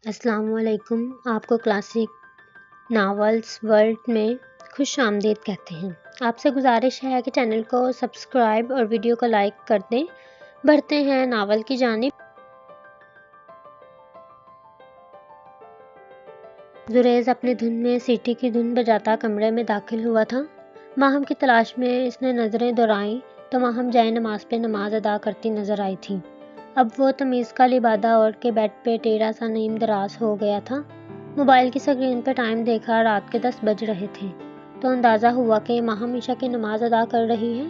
السلام علیکم. آپ کو کلاسک ناولز ورلڈ میں خوش آمدید کہتے ہیں. آپ سے گزارش ہے کہ چینل کو سبسکرائب اور ویڈیو کو لائک کر دیں. بڑھتے ہیں ناول کی جانب. زریز اپنی دھن میں سیٹی کی دھن بجاتا کمرے میں داخل ہوا تھا. ماہم کی تلاش میں اس نے نظریں دورائیں تو ماہم جائے نماز پہ نماز ادا کرتی نظر آئی تھی. اب وہ تمیز کا لبادہ اوڑھ کے بیڈ پہ ٹیڑھا سا نیم دراز ہو گیا تھا. موبائل کی اسکرین پہ ٹائم دیکھا. رات کے 10 بج رہے تھے تو اندازہ ہوا کہ ماہم عشاء کی نماز ادا کر رہی ہے.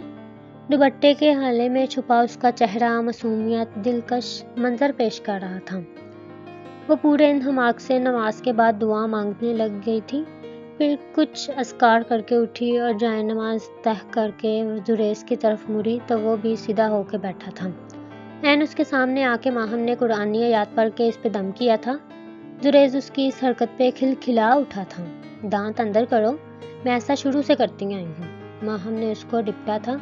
دوپٹے کے حالے میں چھپا اس کا چہرہ معصومیت دلکش منظر پیش کر رہا تھا. وہ پورے انہماک سے نماز کے بعد دعا مانگنے لگ گئی تھی. پھر کچھ اذکار کر کے اٹھی اور جائے نماز تہہ کر کے زریز کی طرف مڑی تو وہ بھی سیدھا ہو کے بیٹھا تھا. عین اس کے سامنے آ کے ماہم نے قرآنی آیات پڑھ کے اس پہ دم کیا تھا. زریز اس کی اس حرکت پہ کھلکھلا اٹھا تھا. دانت اندر کرو، میں ایسا شروع سے کرتی آئی ہوں. ماہم نے اس کو ڈپٹا تھا.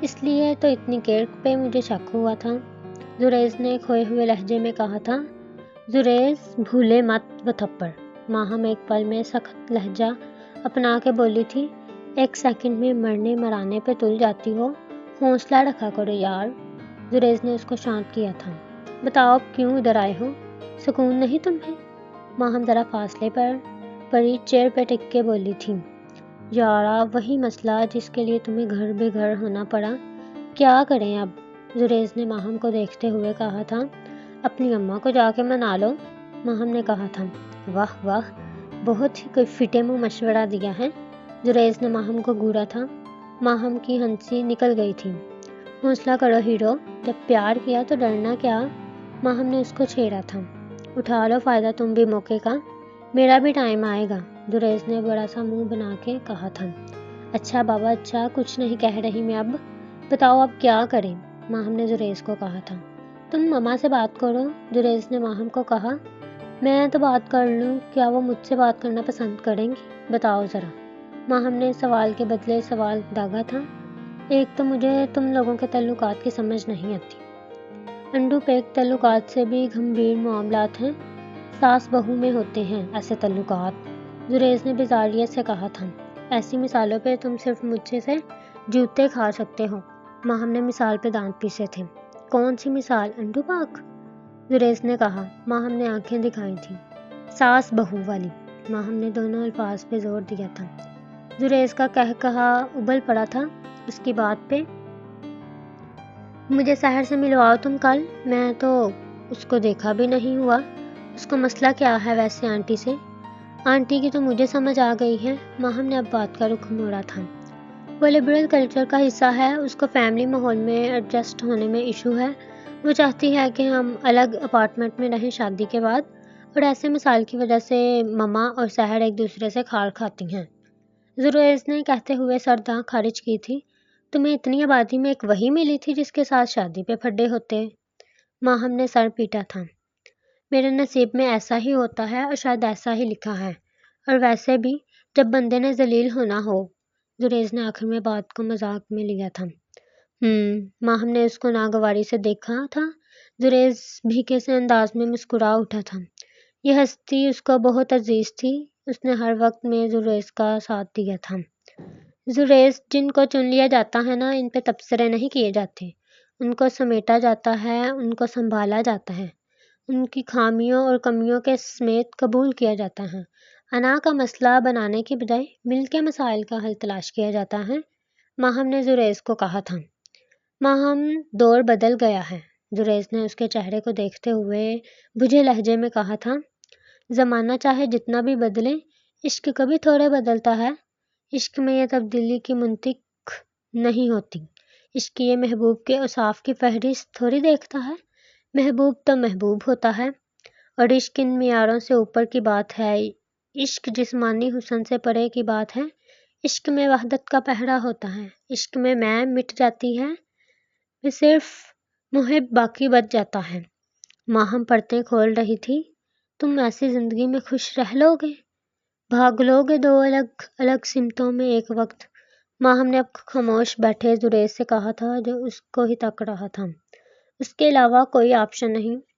اس لیے تو اتنی کیرک پہ مجھے شک ہوا تھا. زریز نے کھوئے ہوئے لہجے میں کہا تھا. زریز بھولے مت وہ تھپڑ. ماہم ایک پل میں سخت لہجہ اپنا کے بولی تھی. 1 سیکنڈ میں مرنے مرانے پہ تل جاتی ہو، حوصلہ رکھا کرو یار. زریز نے اس کو شانت کیا تھا. بتاؤ اب کیوں ادھر آئے ہو؟ سکون نہیں تمہیں؟ ماہم ذرا فاصلے پر پڑی چیئر پہ ٹک کے بولی تھی. یارا وہی مسئلہ جس کے لیے تمہیں گھر بے گھر ہونا پڑا. کیا کریں اب؟ زریز نے ماہم کو دیکھتے ہوئے کہا تھا. اپنی اماں کو جا کے منا لو. ماہم نے کہا تھا. واہ واہ، بہت ہی کوئی فٹے منہ مشورہ دیا ہے. زریز نے ماہم کو گھورا تھا. ماہم کی ہنسی نکل گئی تھی. حوصلہ کرو ہیرو، جب پیار کیا تو ڈرنا کیا؟ ماہم نے اس کو چھیڑا تھا. اٹھا لو فائدہ تم بھی موقع کا، میرا بھی ٹائم آئے گا. زریز نے بڑا سا منہ بنا کے کہا تھا. اچھا بابا اچھا، کچھ نہیں کہہ رہی میں اب. بتاؤ اب کیا کریں؟ ماہم نے زریز کو کہا تھا. تم ماما سے بات کرو. زریز نے ماہم کو کہا. میں تو بات کر لوں، کیا وہ مجھ سے بات کرنا پسند کریں گی؟ بتاؤ ذرا. ماہم نے سوال کے بدلے سوال داغا تھا. ایک تو مجھے تم لوگوں کے تعلقات کی سمجھ نہیں آتی. انڈو پیک تعلقات سے بھی گھمبیر معاملات ہیں. ساس بہو میں ہوتے ہیں ایسے تعلقات. زریز نے بیزاریت سے کہا تھا. ایسی مثالوں پہ تم صرف مجھ سے جوتے کھا سکتے ہو. ماہم نے مثال پہ دانت پیسے تھے. کون سی مثال؟ انڈو پاک؟ زریز نے کہا. ماہم نے آنکھیں دکھائی تھیں. ساس بہو والی. ماہم نے دونوں الفاظ پہ زور دیا تھا. زریز کا کہا ابل پڑا تھا اس کی بات پہ. مجھے سحر سے ملواؤ تم کل. میں تو اس کو دیکھا بھی نہیں ہوا. اس کو مسئلہ کیا ہے ویسے آنٹی سے؟ آنٹی کی تو مجھے سمجھ آ گئی ہے. ماہم نے اب بات کا رخ موڑا تھا. وہ لبرل کلچر کا حصہ ہے. اس کو فیملی ماحول میں ایڈجسٹ ہونے میں ایشو ہے. وہ چاہتی ہے کہ ہم الگ اپارٹمنٹ میں رہیں شادی کے بعد، اور ایسے مثال کی وجہ سے مما اور سحر ایک دوسرے سے کھار کھاتی ہیں. زریز نے کہتے ہوئے سرداں خارج کی تھی. تمہیں اتنی آبادی میں ایک وہی ملی تھی جس کے ساتھ شادی پہ پھڈے ہوتے؟ ماہم نے سر پیٹا تھا. میرے نصیب میں ایسا ہی ہوتا ہے اور شاید ایسا ہی لکھا ہے. اور ویسے بھی جب بندے نے ذلیل ہونا ہو. زریز نے آخر میں بات کو مذاق میں لیا تھا. ماہم نے اس کو ناگواری سے دیکھا تھا. زریز بھیکے سے انداز میں مسکرا اٹھا تھا. یہ ہستی اس کو بہت عزیز تھی. اس نے ہر وقت میں زریز کا ساتھ دیا تھا. زریز جن کو چن لیا جاتا ہے نا، ان پہ تبصرے نہیں کیے جاتے. ان کو سمیٹا جاتا ہے، ان کو سنبھالا جاتا ہے. ان کی خامیوں اور کمیوں کے سمیت قبول کیا جاتا ہے. انا کا مسئلہ بنانے کی بجائے مل کے مسائل کا حل تلاش کیا جاتا ہے. ماہم نے زریز کو کہا تھا. ماہم دور بدل گیا ہے. زریز نے اس کے چہرے کو دیکھتے ہوئے بجھے لہجے میں کہا تھا. زمانہ چاہے جتنا بھی بدلے، عشق کبھی تھوڑے بدلتا ہے. عشق میں یہ تبدیلی کی منطق نہیں ہوتی. عشق یہ محبوب کے اوصاف کی فہرست تھوڑی دیکھتا ہے. محبوب تو محبوب ہوتا ہے، اور عشق ان معیاروں سے اوپر کی بات ہے. عشق جسمانی حسن سے پرے کی بات ہے. عشق میں وحدت کا پہرا ہوتا ہے. عشق میں مٹ جاتی ہے، میں صرف محب باقی بچ جاتا ہے. ماہم پرتیں کھول رہی تھی. تم ایسی زندگی میں خوش رہ لو گے؟ بھاگ لو گے 2 الگ الگ سمتوں میں ایک وقت؟ ماہم نے اب خاموش بیٹھے زریز سے کہا تھا جو اس کو ہی تک رہا تھا. اس کے علاوہ کوئی آپشن نہیں.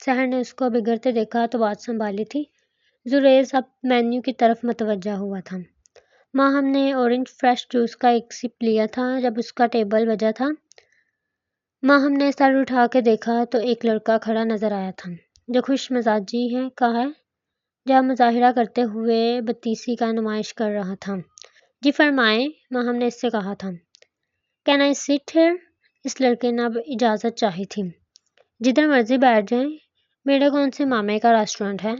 سحر نے اس کو بگڑتے دیکھا تو بات سنبھالی تھی۔ زریز اب مینیو کی طرف متوجہ ہوا تھا۔ ماہم نے اورنج فریش جوس کا ایک سپ لیا تھا جب اس کا ٹیبل بجا تھا۔ ماہم نے سر اٹھا کے دیکھا تو ایک لڑکا کھڑا نظر آیا تھا جو خوش مزاجی کا ہے جہاں مظاہرہ کرتے ہوئے بتیسی کا نمائش کر رہا تھا۔ جی فرمائیں، ماہم نے اس سے کہا تھا۔ کین آئی سٹ ہیئر؟ اس لڑکے نے اب اجازت چاہی تھی۔ جدھر مرضی بیٹھ جائیں، میرے کون سے مامے کا ریسٹورنٹ ہے؟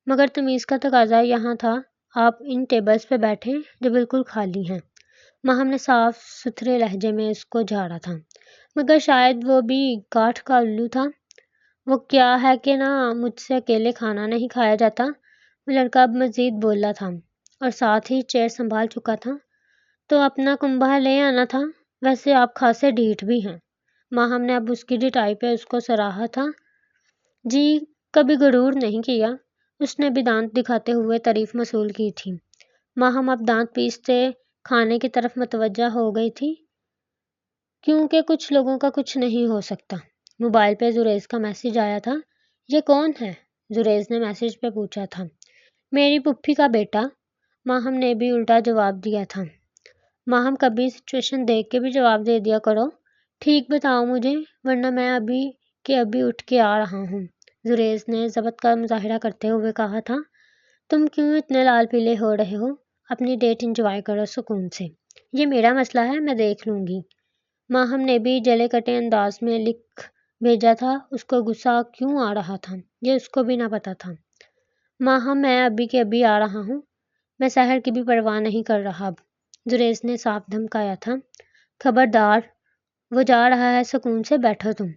مگر تمیز کا تقاضا یہاں تھا آپ ان ٹیبلز پہ بیٹھیں جو بالکل خالی ہیں۔ ماہم نے صاف ستھرے لہجے میں اس کو جھاڑا تھا، مگر شاید وہ بھی کاٹھ کا الو تھا۔ وہ کیا ہے کہ نہ مجھ سے اکیلے کھانا نہیں کھایا جاتا۔ وہ لڑکا اب مزید بولا تھا اور ساتھ ہی چیئر سنبھال چکا تھا۔ تو اپنا کنبہ لے آنا تھا، ویسے آپ خاصے ڈھیٹ بھی ہیں۔ ماہم نے اب اس کی ڈٹائی پہ اس کو سراہا تھا۔ جی کبھی غرور نہیں کیا، اس نے بھی دانت دکھاتے ہوئے تعریف موصول کی تھی۔ ماہم اب دانت پیستے کھانے کی طرف متوجہ ہو گئی تھی، کیونکہ کچھ لوگوں کا کچھ نہیں ہو سکتا۔ موبائل پہ زریز کا میسج آیا تھا۔ یہ کون ہے؟ زریز نے میسج پہ پوچھا تھا۔ میری پھپھی کا بیٹا، ماہم نے بھی الٹا جواب دیا تھا۔ ماہم کبھی سچویشن دیکھ کے بھی جواب دے دیا کرو۔ ٹھیک بتاؤ مجھے، ورنہ میں ابھی کے ابھی اٹھ کے آ رہا ہوں، زریز نے ضبط کا مظاہرہ کرتے ہوئے کہا تھا۔ تم کیوں اتنے لال پیلے ہو رہے ہو؟ اپنی ڈیٹ انجوائے کرو سکون سے۔ یہ میرا مسئلہ ہے، میں دیکھ لوں گی۔ ماہم نے بھی جلے کٹے انداز میں لکھ بھیجا تھا۔ اس کو غصہ کیوں آ رہا تھا یہ اس کو بھی نہ پتا تھا۔ ماہم میں ابھی کے ابھی آ رہا ہوں، میں سحر کی بھی پرواہ نہیں کر رہا اب، زریز نے صاف دھمکایا تھا۔ خبردار، وہ جا رہا ہے، سکون سے بیٹھو تم۔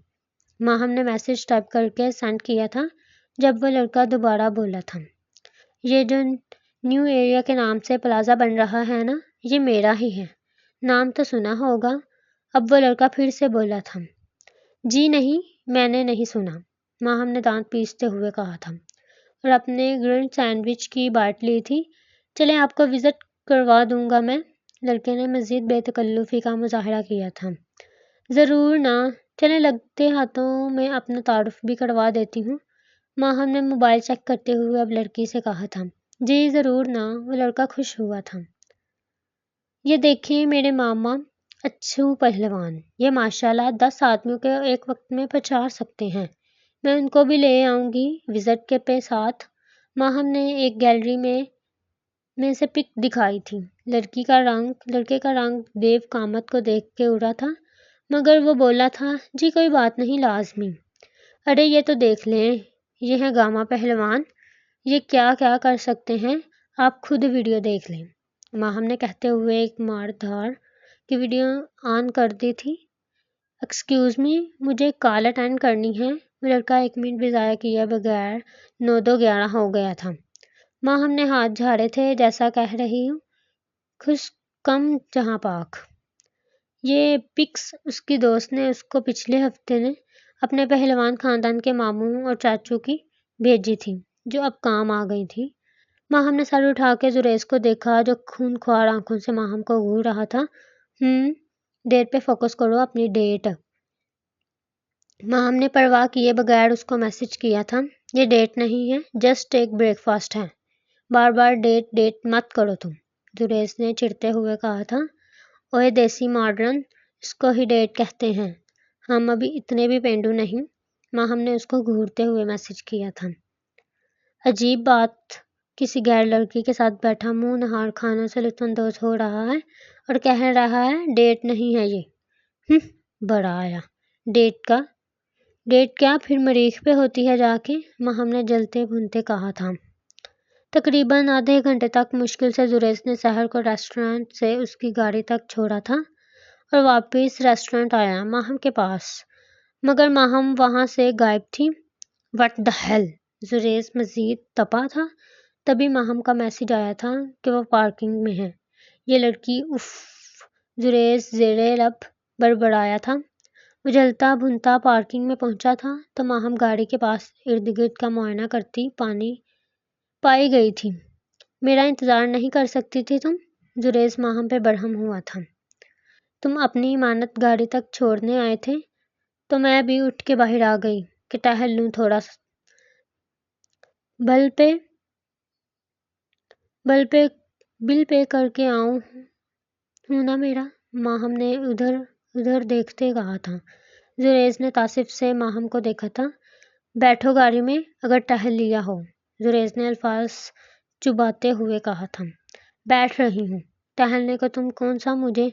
ماہم نے میسج ٹائپ کر کے سینڈ کیا تھا جب وہ لڑکا دوبارہ بولا تھا۔ یہ جو نیو ایریا کے نام سے پلازا بن رہا ہے نا، یہ میرا ہی ہے، نام تو سنا ہوگا۔ اب وہ لڑکا پھر سے بولا تھا۔ جی نہیں، میں نے نہیں سنا، ماہم نے دانت پیستے ہوئے کہا تھا اور اپنے گرلڈ سینڈوچ کی بائٹ لی تھی۔ چلیں آپ کو وزٹ کروا دوں گا میں، لڑکے نے مزید بے تکلفی کا مظاہرہ کیا تھا۔ ضرور نا، چلیں لگتے ہاتھوں میں اپنا تعارف بھی کروا دیتی ہوں، ماہم نے موبائل چیک کرتے ہوئے اب لڑکی سے کہا تھا۔ جی ضرور نا، وہ لڑکا خوش ہوا تھا۔ یہ دیکھیں میرے ماما اچھو پہلوان، یہ ماشاءاللہ 10 آدمیوں کے ایک وقت میں پچار سکتے ہیں، میں ان کو بھی لے آؤں گی وزٹ کے پہ ساتھ۔ ماہم نے ایک گیلری میں سے پک دکھائی تھی۔ لڑکے کا رنگ دیو قامت کو دیکھ کے اڑا تھا، مگر وہ بولا تھا جی کوئی بات نہیں، لازمی۔ ارے یہ تو دیکھ لیں، یہ ہے گاما پہلوان، یہ کیا کیا کر سکتے ہیں، آپ خود ویڈیو دیکھ لیں، ماہم نے کہتے ہوئے ایک مار دھاڑ کی ویڈیو آن کر دی تھی۔ ایکسکیوز می، مجھے کال اٹینڈ کرنی ہے۔ وہ لڑکا 1 منٹ بھی ضائع کیے بغیر 9:02:11 ہو گیا تھا۔ ماہم نے ہاتھ جھاڑے تھے جیسا کہہ رہی ہوں خوش کم جہاں پاک۔ یہ پکس اس کی دوست نے اس کو پچھلے ہفتے نے اپنے پہلوان خاندان کے ماموں اور چاچو کی بھیجی تھی جو اب کام آ گئی تھی۔ ماہم نے سر اٹھا کے زریز کو دیکھا جو خون خوار آنکھوں سے ماہم کو گھور رہا تھا۔ ڈیٹ پہ فوکس کرو، اپنی ڈیٹ۔ ماہم نے پرواہ کیے بغیر اس کو میسج کیا تھا۔ یہ ڈیٹ نہیں ہے، جسٹ ایک بریک فاسٹ ہے، بار بار ڈیٹ مت کرو تم، زریز نے چڑھتے ہوئے کہا تھا۔ اوئے دیسی ماڈرن، اس کو ہی ڈیٹ کہتے ہیں، ہم ابھی اتنے بھی پینڈو نہیں، ماہم نے اس کو گھورتے ہوئے میسج کیا تھا۔ عجیب بات، کسی غیر لڑکی کے ساتھ بیٹھا منہ نہار کھانوں سے لطف اندوز ہو رہا ہے اور کہہ رہا ہے ڈیٹ نہیں ہے یہ۔ بڑا آیا، ڈیٹ کیا پھر مریخ پہ ہوتی ہے جا کے، ماہم نے جلتے بھونتے کہا تھا۔ تقریباً آدھے گھنٹے تک مشکل سے زریز نے سحر کو ریسٹورنٹ سے اس کی گاڑی تک چھوڑا تھا اور واپس ریسٹورنٹ آیا ماہم کے پاس، مگر ماہم وہاں سے غائب تھی۔ وٹ دا ہیل، زریز مزید تپا تھا۔ تبھی ماہم کا میسج آیا تھا کہ وہ پارکنگ میں ہے۔ یہ لڑکی اف، زریز زیر لب بڑبڑایا تھا۔ وہ جلتا بھنتا پارکنگ میں پہنچا تھا تو ماہم گاڑی کے پاس ارد گرد کا معائنہ کرتی پائی گئی تھی۔ میرا انتظار نہیں کر سکتی تھی تم؟ زریز ماہم پہ برہم ہوا تھا۔ تم اپنی امانت گاڑی تک چھوڑنے آئے تھے تو میں بھی اٹھ کے باہر آ گئی کہ ٹہل لوں تھوڑا سا، بل پے کر کے آؤں ہوں نا میرا، ماہم نے ادھر دیکھتے کہا تھا۔ زریز نے تعصب سے ماہم کو دیکھا تھا۔ بیٹھو گاڑی میں اگر ٹہل لیا ہو، زریز نے الفاظ چباتے ہوئے کہا تھا۔ بیٹھ رہی ہوں، ٹہلنے کو تم کون سا مجھے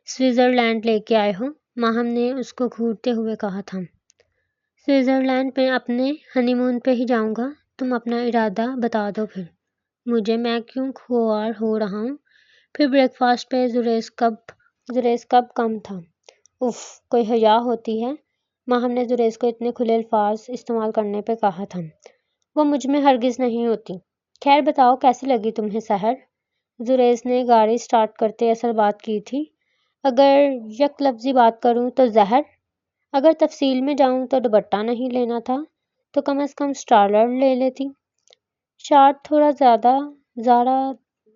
سوئٹزرلینڈ لے کے آئے ہو، ماہم نے اس کو گھورتے ہوئے کہا تھا۔ سوئٹزرلینڈ میں اپنے ہنی مون پہ ہی جاؤں گا، تم اپنا ارادہ بتا دو پھر مجھے، میں کیوں خوار ہو رہا ہوں۔ پھر بریک فاسٹ پہ زریز کب کم تھا، اف کوئی حیا ہوتی ہے، ماہم نے زریز کو اتنے کھلے الفاظ استعمال کرنے پہ کہا تھا۔ وہ مجھ میں ہرگز نہیں ہوتی۔ خیر بتاؤ کیسی لگی تمہیں سحر، زریز نے گاڑی سٹارٹ کرتے اصل بات کی تھی۔ اگر یک لفظی بات کروں تو زہر، اگر تفصیل میں جاؤں تو دوپٹہ نہیں لینا تھا تو کم از کم اسٹارلر لے لیتی، شارٹ تھوڑا زیادہ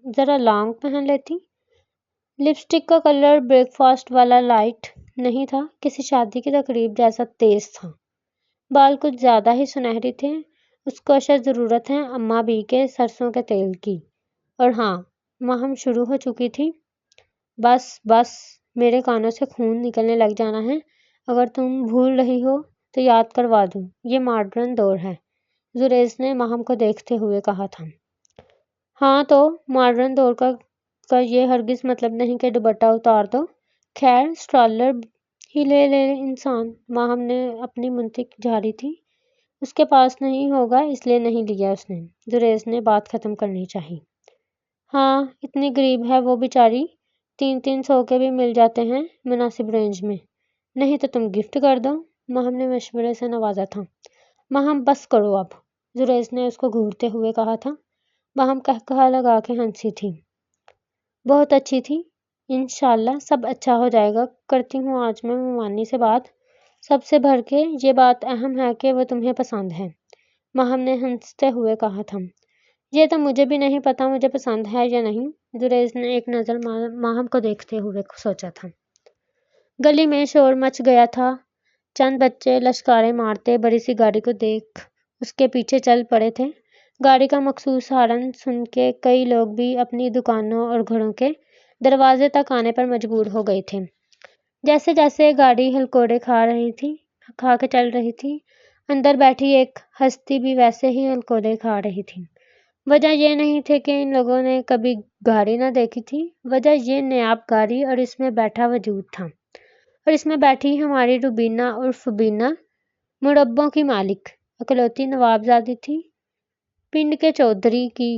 ذرا لانگ پہن لیتی، لپسٹک کا کلر بریک فاسٹ والا لائٹ نہیں تھا، کسی شادی کی تقریب جیسا تیز تھا، بال کچھ زیادہ ہی سنہری تھے، اس کو اشد ضرورت ہے اماں بی کے سرسوں کے تیل کی۔ اور ہاں، ماہم شروع ہو چکی تھی، بس میرے کانوں سے خون نکلنے لگ جانا ہے، اگر تم بھول رہی ہو تو یاد کروا دوں، یہ ماڈرن دور ہے، زریز نے ماہم کو دیکھتے ہوئے کہا تھا۔ ہاں تو ماڈرن دور کا یہ ہرگز مطلب نہیں کہ دوپٹہ اتار دو، خیر اسٹرالر ہی لے انسان، ماہم نے اپنی منطق جاری تھی۔ اس کے پاس نہیں ہوگا اس لیے نہیں لیا اس نے، زریز نے بات ختم کرنی چاہی۔ ہاں اتنی غریب ہے وہ بیچاری، 300 کے بھی مل جاتے ہیں مناسب رینج میں، نہیں تو تم گفٹ کر دو، ماہم نے مشورے سے نوازا تھا۔ ماہم بس کرو اب، زریز نے اس کو گھورتے ہوئے کہا تھا۔ ماہم قہقہا لگا کے ہنسی تھی۔ بہت اچھی تھی، انشاءاللہ سب اچھا ہو جائے گا، کرتی ہوں آج میں ممانی سے بات، سب سے بڑھ کے یہ بات اہم ہے کہ وہ تمہیں پسند ہے، ماہم نے ہنستے ہوئے کہا تھا۔ یہ تو مجھے بھی نہیں پتا مجھے پسند ہے یا نہیں، زریز نے ایک نظر ماہم کو دیکھتے ہوئے سوچا تھا۔ گلی میں شور مچ گیا تھا، چند بچے لشکاریں مارتے بڑی سی گاڑی کو دیکھ اس کے پیچھے چل پڑے تھے۔ گاڑی کا مخصوص ہارن سن کے کئی لوگ بھی اپنی دکانوں اور گھروں کے دروازے تک آنے پر مجبور ہو گئے تھے۔ جیسے جیسے گاڑی ہلکوڑے کھا کے چل رہی تھی، اندر بیٹھی ایک ہستی بھی ویسے ہی ہلکوڑے کھا رہی تھی۔ وجہ یہ نہیں تھی کہ ان لوگوں نے کبھی گاڑی نہ دیکھی تھی، وجہ یہ نیاب گاڑی اور اس میں بیٹھا وجود تھا، اور اس میں بیٹھی ہماری روبینہ عرف بینا، مربوں کی مالک، اکلوتی نوابزادی تھی پنڈ کے چودھری کی۔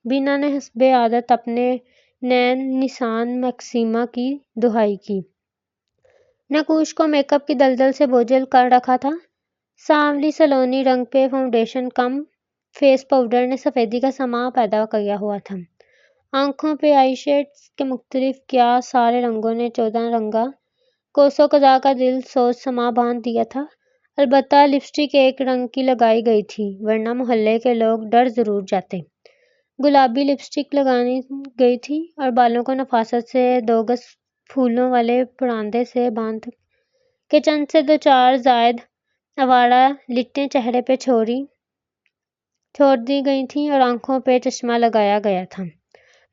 بینا نے حسب عادت اپنے نین نسان میکسیما کی دہائی کی۔ نقوش کو میک اپ کی دلدل سے بوجھل کر رکھا تھا، سانولی سلونی رنگ پہ فاؤنڈیشن کم فیس پاؤڈر نے سفیدی کا سما پیدا کیا ہوا تھا، آنکھوں پہ آئی شیڈز کے مختلف کیا سارے رنگوں نے 14 رنگا کوسو قزح کا دل سوز سما باندھ دیا تھا۔ البتہ لپسٹک ایک رنگ کی لگائی گئی تھی، ورنہ محلے کے لوگ ڈر ضرور جاتے۔ گلابی لپسٹک لگانی گئی تھی اور بالوں کو نفاست سے 2 گز پھولوں والے پراندے سے باندھ کے چند سے 2-4 زائد آوارہ لٹیں چہرے پہ چھوڑ دی گئی تھیں اور آنکھوں پہ چشمہ لگایا گیا تھا۔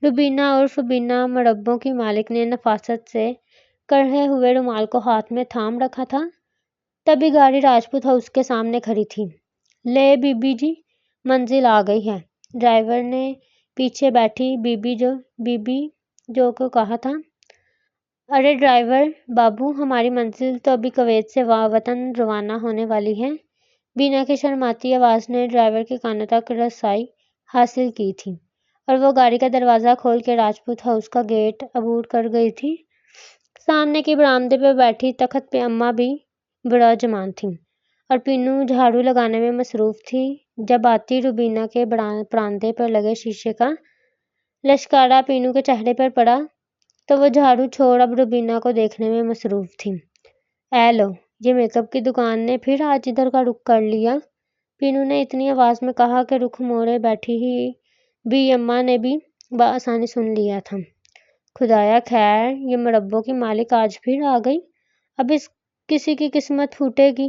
روبینہ عرف بینا مربوں کی مالک نے نفاست سے کڑھے ہوئے رومال کو ہاتھ میں تھام رکھا تھا۔ تبھی گاڑی راجپوت ہاؤس کے سامنے کھڑی تھی۔ لے بی بی جی، منزل آ گئی ہے، ڈرائیور نے پیچھے بیٹھی بی بی جو کو کہا تھا۔ ارے ڈرائیور بابو، ہماری منزل تو ابھی کویت سے وطن روانہ ہونے والی ہے، بینا کی شرماتی آواز نے ڈرائیور کے کانوں تک رسائی حاصل کی تھی، اور وہ گاڑی کا دروازہ کھول کے راجپوت ہاؤس کا گیٹ عبور کر گئی تھی۔ سامنے کی برآمدے پہ بیٹھی تخت پہ اماں بھی بڑا جمان تھیں، اور پینو جھاڑو لگانے میں مصروف تھی۔ جب آتی روبینہ کے پراندے پر لگے شیشے کا لشکارہ پینو کے چہرے پر پڑا تو وہ جھاڑو چھوڑ اب روبینہ کو دیکھنے میں مصروف تھی۔ اے لو، یہ میک اپ کی دکان نے پھر آج ادھر کا رخ کر لیا، پینو نے اتنی آواز میں کہا کہ رخ موڑے بیٹھی ہی بھی اماں نے بھی بآسانی سن لیا تھا۔ خدایا خیر، یہ مربوں کی مالک آج پھر آ گئی، اب اس کسی کی قسمت پھوٹے گی،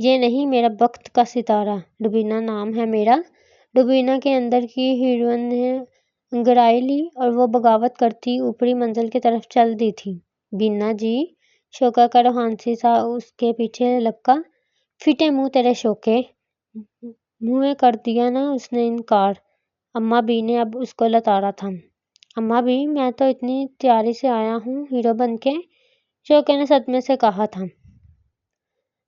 یہ نہیں میرا وقت کا ستارہ، روبینہ نام ہے میرا۔ روبینہ کے اندر کی ہیروئن نے انگڑائی لی اور وہ بغاوت کرتی اوپری منزل کی طرف چل دی تھی۔ بینا جی، شوکا کا روحانسی سا اس کے پیچھے لپکا۔ پھٹے منہ تیرے شوکے، منہ میں کر دیا نا اس نے انکار۔ اماں بی نے اب اس کو لتاڑا تھا۔ اماں بی، میں تو اتنی تیاری سے آیا ہوں ہیرو بن کے، شوکے نے صدمے سے کہا تھا۔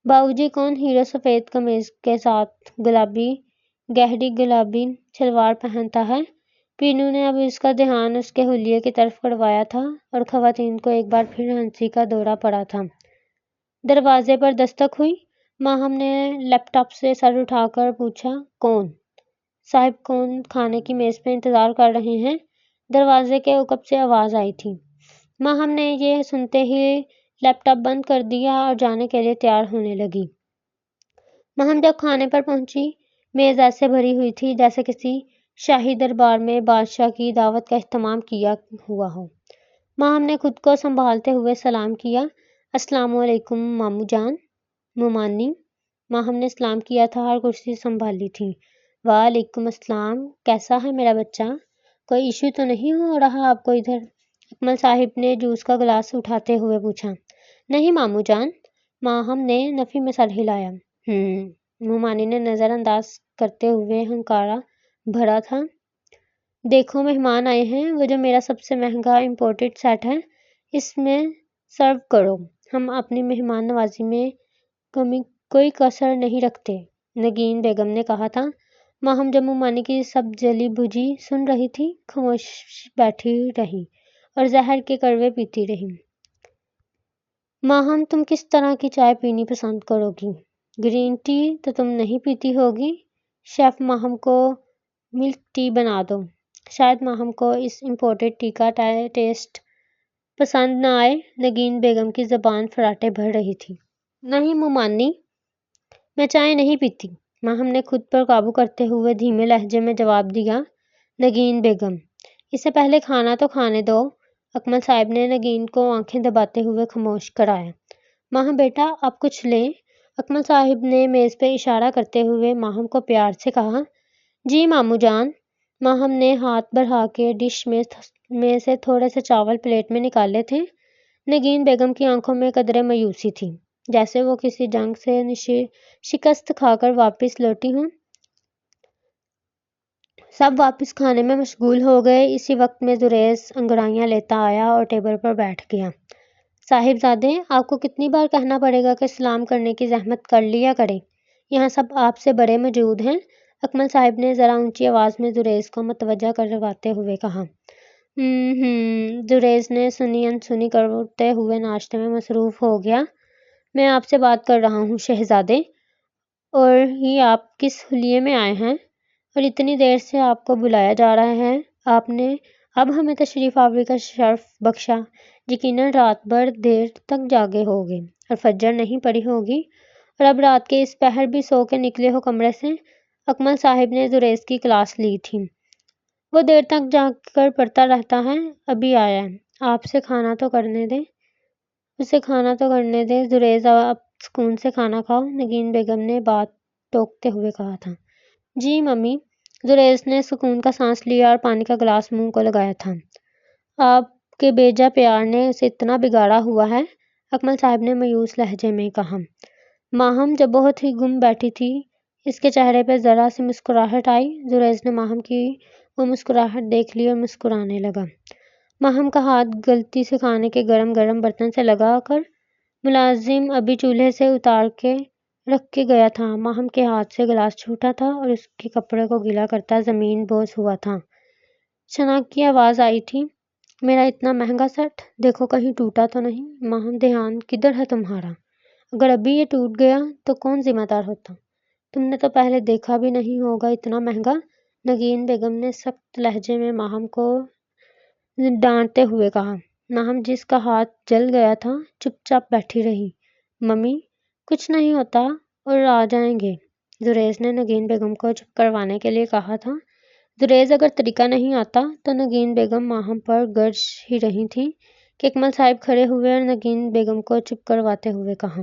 باؤجی کون ہیرو سفید قمیض کے ساتھ گہری گلابی شلوار پہنتا ہے؟ پینو نے اب اس کا دھیان اس کے حلیے کی طرف کروایا تھا اور خواتین کو ایک بار پھر ہنسی کا دورہ پڑا تھا۔ دروازے پر دستک ہوئی۔ ماہم نے لیپ ٹاپ سے سر اٹھا کر پوچھا، کون؟ صاحب کون کھانے کی میز پہ انتظار کر رہے ہیں؟ دروازے کے عقب سے آواز آئی تھی۔ ماہم نے یہ سنتے ہی لیپ ٹاپ بند کر دیا اور جانے کے لیے تیار ہونے لگی۔ ماہم جب کھانے پر پہنچی، میز ایسے بھری ہوئی تھی جیسے کسی شاہی دربار میں بادشاہ کی دعوت کا اہتمام کیا ہوا ہو۔ ماہم نے خود کو سنبھالتے ہوئے سلام کیا، السلام علیکم مامو جان۔ مومانی، ماہم نے سلام کیا تھا اور کرسی سنبھالی تھی۔ وعلیکم السلام، کیسا ہے میرا بچہ؟ کوئی ایشو تو نہیں ہو رہا آپ کو ادھر؟ اکمل صاحب نے جوس کا گلاس اٹھاتے ہوئے پوچھا۔ نہیں مامو جان، ماہم نے نفی میں سر ہلایا۔ مومانی نے نظر انداز کرتے ہوئے ہنکارا بھرا تھا۔ دیکھو مہمان آئے ہیں، وہ جو میرا سب سے مہنگا امپورٹڈ سیٹ ہے، اس میں سرو کرو، ہم اپنی مہمان نوازی میں کوئی کسر نہیں رکھتے، نگین بیگم نے کہا تھا۔ ماہم جب مومانی کی سب جلی بھجی سن رہی تھی، خاموش بیٹھی رہی اور زہر کے کڑوے پیتی رہی۔ ماہم، تم کس طرح کی چائے پینی پسند کرو گی؟ گرین ٹی تو تم نہیں پیتی ہوگی؟ شیف ماہم کو ملک ٹی بنا دو۔ شاید ماہم کو اس امپورٹڈ ٹی کا ٹیسٹ پسند نہ آئے۔ نگین بیگم کی زبان فراٹے بھر رہی تھی۔ نہیں مومانی، میں چائے نہیں پیتی، ماہم نے خود پر قابو کرتے ہوئے دھیمے لہجے میں جواب دیا۔ نگین بیگم، اس سے پہلے کھانا تو کھانے دو، اکمل صاحب نے نگین کو آنکھیں دباتے ہوئے خاموش کرایا۔ ماہم بیٹا آپ کچھ لیں، اکمل صاحب نے میز پہ اشارہ کرتے ہوئے ماہم کو پیار سے کہا۔ جی مامو جان۔ ماہم نے ہاتھ بڑھا کے ڈش میں سے تھوڑے سے چاول پلیٹ میں نکالے تھے۔ نگین بیگم کی آنکھوں میں قدرے مایوسی تھی، جیسے وہ کسی جنگ سے شکست کھا کر واپس لوٹی ہوں۔ سب واپس کھانے میں مشغول ہو گئے۔ اسی وقت میں زریز انگڑائیاں لیتا آیا اور ٹیبل پر بیٹھ گیا۔ صاحبزادے، آپ کو کتنی بار کہنا پڑے گا کہ سلام کرنے کی زحمت کر لیا کریں، یہاں سب آپ سے بڑے موجود ہیں، اکمل صاحب نے ذرا اونچی آواز میں زریز کو متوجہ کرواتے ہوئے کہا۔ زریز نے سنی انسنی کرتے ہوئے ناشتے میں مصروف ہو گیا۔ میں آپ سے بات کر رہا ہوں شہزادے، اور ہی آپ کس حلیے میں آئے ہیں اور اتنی دیر سے آپ کو بلایا جا رہا ہے؟ آپ نے اب ہمیں تشریف آوری کا شرف بخشا، یقیناً رات بھر دیر تک جاگے ہوگے اور فجر نہیں پڑی ہوگی، اور اب رات کے اس پہر بھی سو کے نکلے ہو کمرے سے۔ اکمل صاحب نے زریز کی کلاس لی تھی، وہ دیر تک جاگ کر پڑھتا رہتا ہے، ابھی آیا ہے، آپ سے کھانا تو کرنے دیں، اسے کھانا تو کرنے دیں۔ زریز آپ سکون سے کھانا کھاؤ، نگین بیگم نے بات ٹوکتے ہوئے کہا تھا۔ جی ممی، زریز نے سکون کا سانس لیا اور پانی کا گلاس منہ کو لگایا تھا۔ آپ کے بیجا پیار نے اسے اتنا بگاڑا ہوا ہے، اکمل صاحب نے مایوس لہجے میں کہا۔ ماہم جب بہت ہی گم بیٹھی تھی، اس کے چہرے پہ ذرا سی مسکراہٹ آئی۔ زریز نے ماہم کی وہ مسکراہٹ دیکھ لی اور مسکرانے لگا۔ ماہم کا ہاتھ غلطی سے کھانے کے گرم گرم برتن سے لگا کر ملازم ابھی چولہے سے اتار کے رکھ کے گیا تھا۔ ماہم کے ہاتھ سے گلاس چھوٹا تھا اور اس کے کپڑے کو گیلا کرتا زمین بوس ہوا تھا۔ شناک کی آواز آئی تھی، میرا اتنا مہنگا سیٹ، دیکھو کہیں ٹوٹا تو نہیں۔ ماہم، دھیان کدھر ہے تمہارا؟ اگر ابھی یہ ٹوٹ گیا تو کون ذمہ دار ہوتا؟ تم نے تو پہلے دیکھا بھی نہیں ہوگا اتنا مہنگا، نگین بیگم نے سخت لہجے میں ماہم کو ڈانٹتے ہوئے کہا۔ ماہم، جس کا ہاتھ جل گیا تھا، چپ چاپ بیٹھی رہی۔ ممی، کچھ نہیں ہوتا اور آ جائیں گے، زریز نے نگین بیگم کو چپ کروانے کے لیے کہا تھا۔ زریز، اگر طریقہ نہیں آتا تو نگین بیگم ماہم پر گرج ہی رہی تھی کہ اکمل صاحب کھڑے ہوئے اور نگین بیگم کو چپ کرواتے ہوئے کہا۔